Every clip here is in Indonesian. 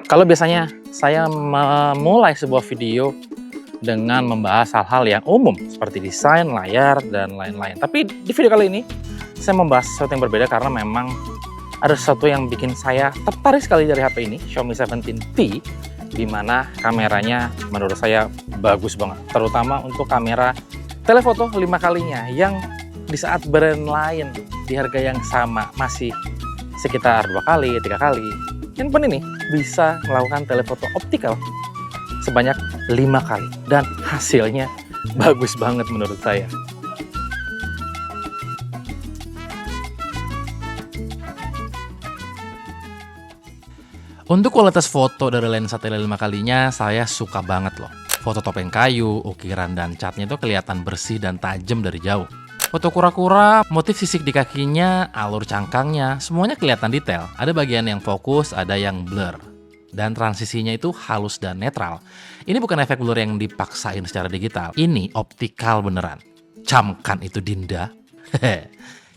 Kalau biasanya saya memulai sebuah video dengan membahas hal-hal yang umum seperti desain, layar, dan lain-lain. Tapi di video kali ini saya membahas sesuatu yang berbeda karena memang ada sesuatu yang bikin saya tertarik sekali dari HP ini, Xiaomi 17T, di mana kameranya menurut saya bagus banget, terutama untuk kamera telefoto 5 kalinya yang di saat brand lain di harga yang sama masih sekitar 2 kali, 3 kali. Handphone ini bisa melakukan telefoto optikal sebanyak 5 kali dan hasilnya bagus banget menurut saya. Untuk kualitas foto dari lensa tele 5 kalinya saya suka banget loh. Foto topeng kayu, ukiran dan catnya itu kelihatan bersih dan tajam dari jauh. Foto kura-kura, motif sisik di kakinya, alur cangkangnya, semuanya kelihatan detail. Ada bagian yang fokus, ada yang blur. Dan transisinya itu halus dan netral. Ini bukan efek blur yang dipaksain secara digital. Ini optikal beneran. Camkan itu Dinda.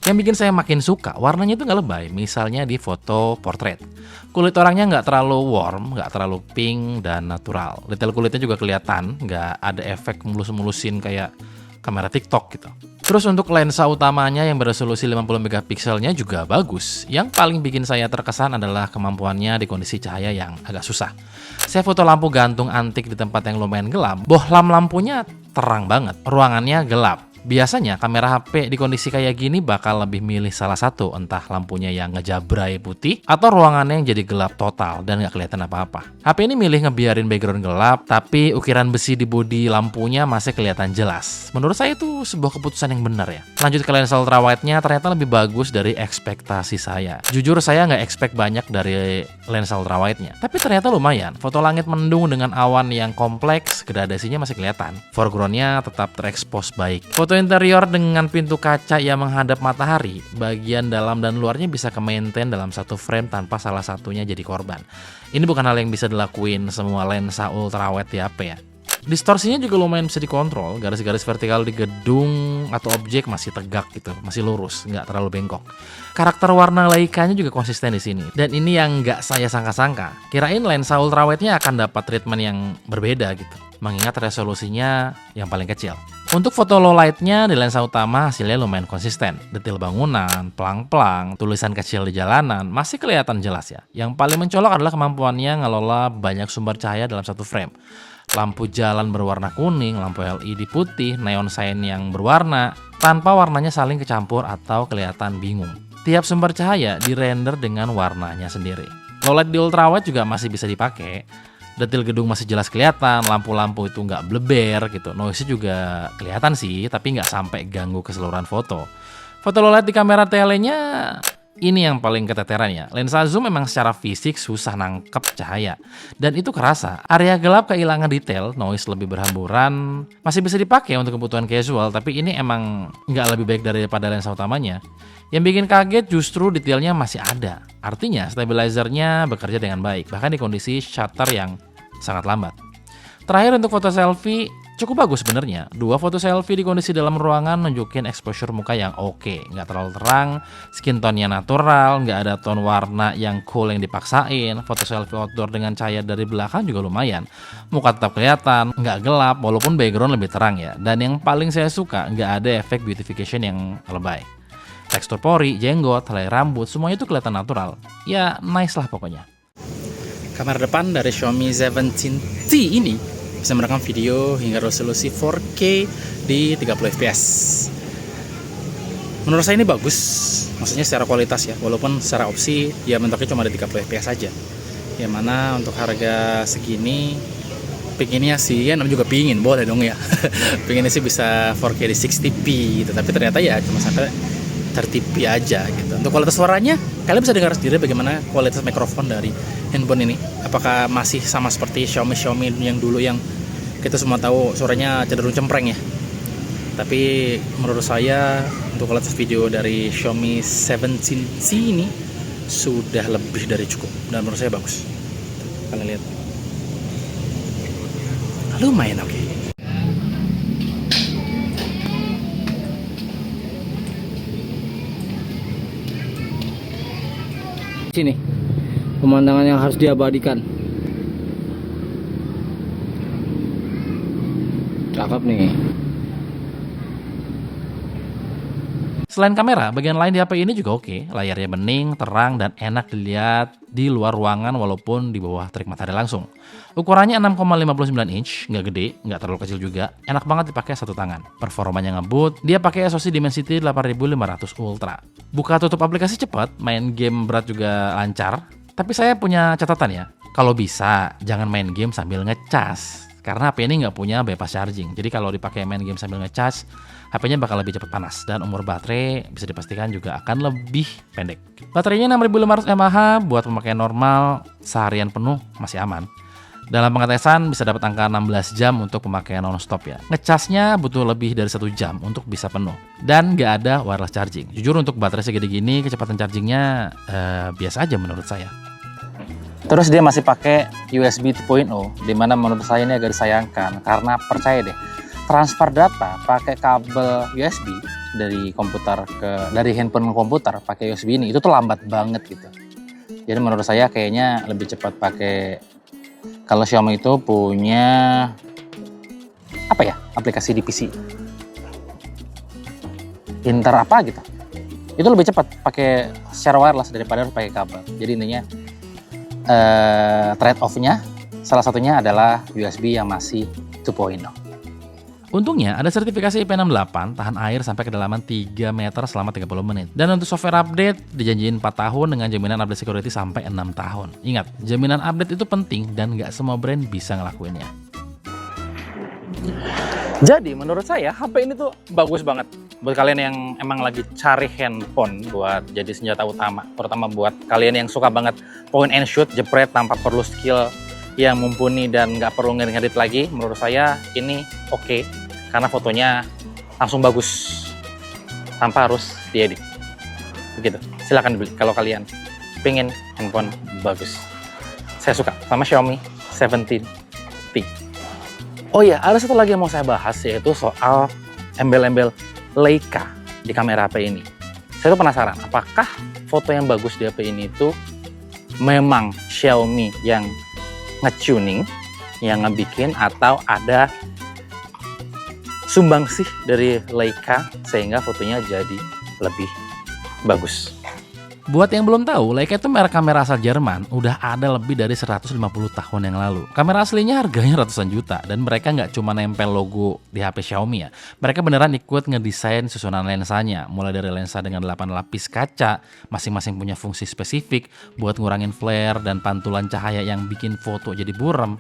Yang bikin saya makin suka, warnanya itu nggak lebay. Misalnya di foto portrait. Kulit orangnya nggak terlalu warm, nggak terlalu pink, dan natural. Detail kulitnya juga kelihatan, nggak ada efek mulus-mulusin kayak kamera TikTok gitu. Terus untuk lensa utamanya yang beresolusi 50 megapikselnya juga bagus. Yang paling bikin saya terkesan adalah kemampuannya di kondisi cahaya yang agak susah. Saya foto lampu gantung antik di tempat yang lumayan gelap. Bohlam lampunya terang banget, ruangannya gelap. Biasanya kamera HP di kondisi kayak gini bakal lebih milih salah satu, entah lampunya yang ngejabrai putih atau ruangannya yang jadi gelap total dan nggak kelihatan apa-apa. HP ini milih ngebiarin background gelap, tapi ukiran besi di bodi lampunya masih kelihatan jelas. Menurut saya itu sebuah keputusan yang benar ya. Lanjut ke lensa ultrawide-nya, ternyata lebih bagus dari ekspektasi saya. Jujur saya nggak expect banyak dari lensa ultrawide-nya, tapi ternyata lumayan. Foto langit mendung dengan awan yang kompleks, gradasinya masih kelihatan. Foreground-nya tetap terekspos baik. Foto interior dengan pintu kaca yang menghadap matahari, bagian dalam dan luarnya bisa ke-maintain dalam satu frame tanpa salah satunya jadi korban. Ini bukan hal yang bisa dilakuin semua lensa ultrawide di HP ya. Distorsinya juga lumayan bisa dikontrol, garis-garis vertikal di gedung atau objek masih tegak gitu, masih lurus, nggak terlalu bengkok. Karakter warna Leica-nya juga konsisten di sini, dan ini yang nggak saya sangka-sangka. Kirain lensa ultrawide-nya akan dapat treatment yang berbeda gitu, mengingat resolusinya yang paling kecil. Untuk foto low light-nya di lensa utama hasilnya lumayan konsisten. Detail bangunan, pelang-pelang, tulisan kecil di jalanan masih kelihatan jelas ya. Yang paling mencolok adalah kemampuannya ngelola banyak sumber cahaya dalam satu frame. Lampu jalan berwarna kuning, lampu LED putih, neon sign yang berwarna, tanpa warnanya saling kecampur atau kelihatan bingung. Tiap sumber cahaya dirender dengan warnanya sendiri. Low light di ultrawide juga masih bisa dipakai. Detail gedung masih jelas kelihatan, lampu-lampu itu nggak bleber gitu. Noise-nya juga kelihatan sih, tapi nggak sampai ganggu keseluruhan foto. Foto low light di kamera telenya ini yang paling keteteran ya. Lensa zoom memang secara fisik susah nangkep cahaya. Dan itu kerasa. Area gelap kehilangan detail, noise lebih berhamburan. Masih bisa dipakai untuk kebutuhan casual, tapi ini emang nggak lebih baik daripada lensa utamanya. Yang bikin kaget justru detailnya masih ada. Artinya stabilizernya bekerja dengan baik, bahkan di kondisi shutter yang sangat lambat. Terakhir untuk foto selfie, cukup bagus sebenarnya. 2 foto selfie di kondisi dalam ruangan nunjukin exposure muka yang oke. Nggak terlalu terang, skin tone-nya natural, nggak ada tone warna yang cool yang dipaksain. Foto selfie outdoor dengan cahaya dari belakang juga lumayan. Muka tetap kelihatan, nggak gelap, walaupun background lebih terang ya. Dan yang paling saya suka, nggak ada efek beautification yang lebay. Tekstur pori, jenggot, helai rambut, semuanya itu kelihatan natural. Ya, nice lah pokoknya. Kamera depan dari Xiaomi 17T ini bisa merekam video hingga resolusi 4K di 30 fps. Menurut saya ini bagus, maksudnya secara kualitas ya, walaupun secara opsi ya mentoknya cuma ada 30 fps saja. Yang mana untuk harga segini, pinginnya sih ya, namanya juga pingin, boleh dong ya. Pinginnya sih bisa 4K di 60p gitu, tapi ternyata ya cuma sampai 30p aja gitu. Untuk kualitas suaranya, kalian bisa dengar sendiri bagaimana kualitas mikrofon dari handphone ini. Apakah masih sama seperti Xiaomi yang dulu yang kita semua tahu suaranya cenderung cempreng ya. Tapi menurut saya untuk kualitas video dari Xiaomi 17C ini sudah lebih dari cukup dan menurut saya bagus. Kalian lihat. Lumayan oke. Sini pemandangan yang harus diabadikan. cakep nih. Selain kamera, bagian lain di HP ini juga oke. Layarnya bening, terang, dan enak dilihat di luar ruangan walaupun di bawah terik matahari langsung. Ukurannya 6,59 inch, nggak gede, nggak terlalu kecil juga. Enak banget dipakai satu tangan. Performanya ngebut, dia pakai SoC Dimensity 8500 Ultra. Buka tutup aplikasi cepat, main game berat juga lancar. Tapi saya punya catatan ya, kalau bisa jangan main game sambil ngecas. Karena HP ini nggak punya bypass charging. Jadi kalau dipakai main game sambil ngecas, HP-nya bakal lebih cepat panas. Dan umur baterai bisa dipastikan juga akan lebih pendek. Baterainya 6500 mAh buat pemakaian normal seharian penuh masih aman. Dalam pengetesan bisa dapat angka 16 jam untuk pemakaian non-stop ya. Ngecasnya butuh lebih dari 1 jam untuk bisa penuh. Dan nggak ada wireless charging. Jujur untuk baterai segede gini, kecepatan chargingnya biasa aja menurut saya. Terus dia masih pakai USB 2.0, dimana menurut saya ini agak disayangkan karena percaya deh, transfer data pakai kabel USB dari handphone ke komputer pakai USB ini itu tuh lambat banget gitu. Jadi menurut saya kayaknya lebih cepat pakai, kalau Xiaomi itu punya apa ya, aplikasi di PC, Inter apa gitu. Itu lebih cepat pakai secara wireless daripada pakai kabel. Jadi intinya trade off-nya salah satunya adalah USB yang masih 2.0. Untungnya ada sertifikasi IP68 tahan air sampai kedalaman 3 meter selama 30 menit. Dan untuk software update dijanjiin 4 tahun dengan jaminan update security sampai 6 tahun. Ingat, jaminan update itu penting dan nggak semua brand bisa ngelakuinnya. Jadi menurut saya HP ini tuh bagus banget buat kalian yang emang lagi cari handphone buat jadi senjata utama, terutama buat kalian yang suka banget point and shoot, jepret tanpa perlu skill yang mumpuni dan nggak perlu ngedit lagi. Menurut saya ini oke, karena fotonya langsung bagus tanpa harus diedit. Begitu. Silahkan dibeli kalau kalian pengen handphone bagus. Saya suka sama Xiaomi 17T. Oh iya, ada satu lagi yang mau saya bahas, yaitu soal embel-embel Leica di kamera HP ini. Saya tuh penasaran, apakah foto yang bagus di HP ini itu memang Xiaomi yang nge-tuning, yang ngebikin, atau ada sumbangsih dari Leica sehingga fotonya jadi lebih bagus. Buat yang belum tahu, Leica itu merek kamera asal Jerman, udah ada lebih dari 150 tahun yang lalu. Kamera aslinya harganya ratusan juta, dan mereka nggak cuma nempel logo di HP Xiaomi ya. Mereka beneran ikut ngedesain susunan lensanya, mulai dari lensa dengan 8 lapis kaca, masing-masing punya fungsi spesifik buat ngurangin flare dan pantulan cahaya yang bikin foto jadi buram.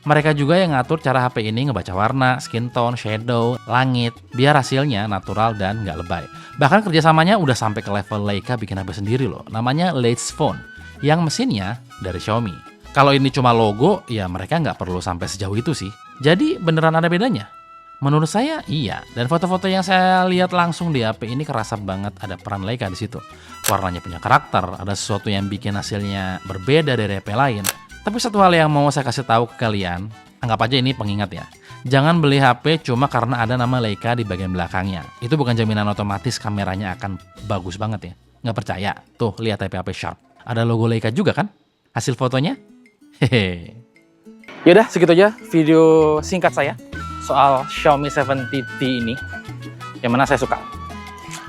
Mereka juga yang ngatur cara HP ini ngebaca warna, skin tone, shadow, langit, biar hasilnya natural dan nggak lebay. Bahkan kerjasamanya udah sampai ke level Leica bikin HP sendiri loh, namanya Leica Phone, yang mesinnya dari Xiaomi. Kalau ini cuma logo, ya mereka nggak perlu sampai sejauh itu sih. Jadi beneran ada bedanya? Menurut saya iya, dan foto-foto yang saya lihat langsung di HP ini kerasa banget ada peran Leica di situ. Warnanya punya karakter, ada sesuatu yang bikin hasilnya berbeda dari HP lain. Tapi satu hal yang mau saya kasih tahu ke kalian, anggap aja ini pengingat ya. Jangan beli HP cuma karena ada nama Leica di bagian belakangnya. Itu bukan jaminan otomatis kameranya akan bagus banget ya. Nggak percaya? Tuh, lihat HP Sharp. Ada logo Leica juga kan? Hasil fotonya? Hehe. Yaudah, segitu aja video singkat saya soal Xiaomi 17T ini. Yang mana saya suka.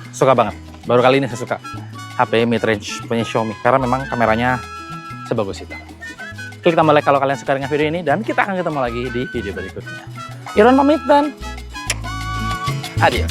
Suka banget. Baru kali ini saya suka HP mid-range punya Xiaomi. Karena memang kameranya sebagus itu. Klik tombol like kalau kalian suka dengan video ini, dan kita akan ketemu lagi di video berikutnya. Iron pamit dan adios.